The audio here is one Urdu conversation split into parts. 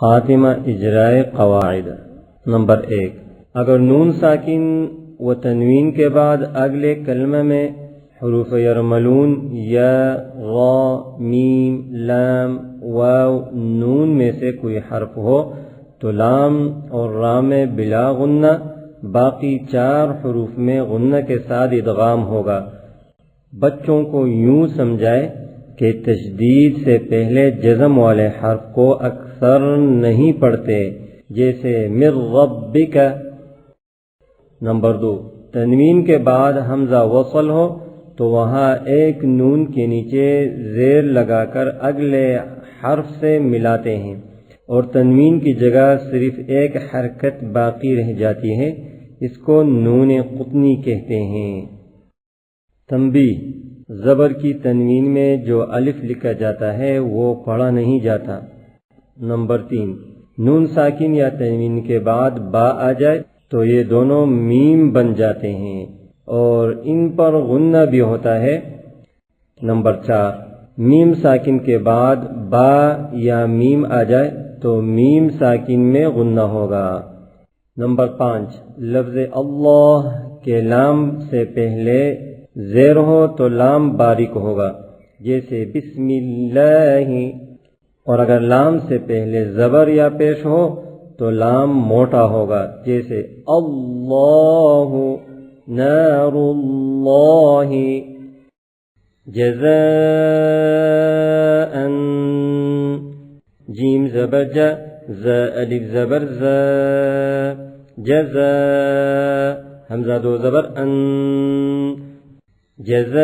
خاتمہ اجرائے قواعد۔ نمبر 1، اگر نون ساکن و تنوین کے بعد اگلے کلمہ میں حروف یرملون یا غا میم لام واو نون میں سے کوئی حرف ہو تو لام اور را میں بلا غنہ، باقی 4 حروف میں غنہ کے ساتھ ادغام ہوگا۔ بچوں کو یوں سمجھائے کہ تشدید سے پہلے جزم والے حرف کو اکثر نہیں پڑھتے، جیسے من ربک۔ نمبر 2، تنوین کے بعد حمزہ وصل ہو تو وہاں ایک نون کے نیچے زیر لگا کر اگلے حرف سے ملاتے ہیں اور تنوین کی جگہ صرف ایک حرکت باقی رہ جاتی ہے، اس کو نون قطنی کہتے ہیں۔ تنبیہ: زبر کی تنوین میں جو الف لکھا جاتا ہے وہ پڑھا نہیں جاتا۔ نمبر 3، نون ساکن یا تنوین کے بعد با آ جائے تو یہ دونوں میم بن جاتے ہیں اور ان پر غنہ بھی ہوتا ہے۔ نمبر 4، میم ساکن کے بعد با یا میم آ جائے تو میم ساکن میں غنہ ہوگا۔ نمبر 5، لفظ اللہ کے لام سے پہلے زیر ہو تو لام باریک ہوگا، جیسے بسم اللہ، اور اگر لام سے پہلے زبر یا پیش ہو تو لام موٹا ہوگا، جیسے اللہ، نار اللہ، جزاء، جیم زبر جا، ز الف زبر ز، جزاء، حمزہ 2 زبر ان، جزاء،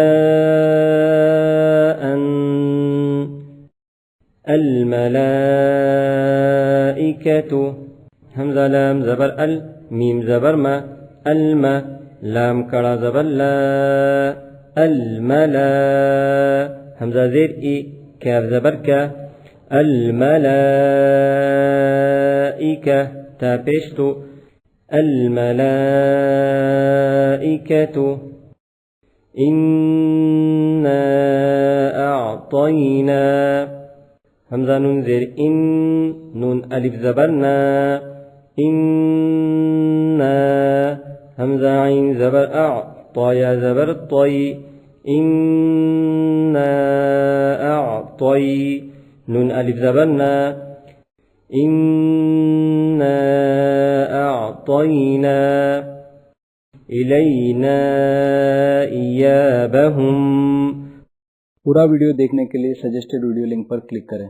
الملائکۃ، حمزہ لام زبر ال، میم زبر ما، الما، لام کڑا زبر لا، الملا، حمزہ زیر ای، کاف زبر کا، الملائکہ، تا پیشتو، الملائکۃ، انا اعطینا، حمزہ نون زیر ان، نون الف زبر نا، انا، حمزہ عین زبر اع، طایا زبر طی، انا اعطی، نون الف زبر نا، انا اعطینا، الینا ایابہم۔ پورا ویڈیو دیکھنے کے لیے سجسٹڈ ویڈیو لنک پر کلک کریں۔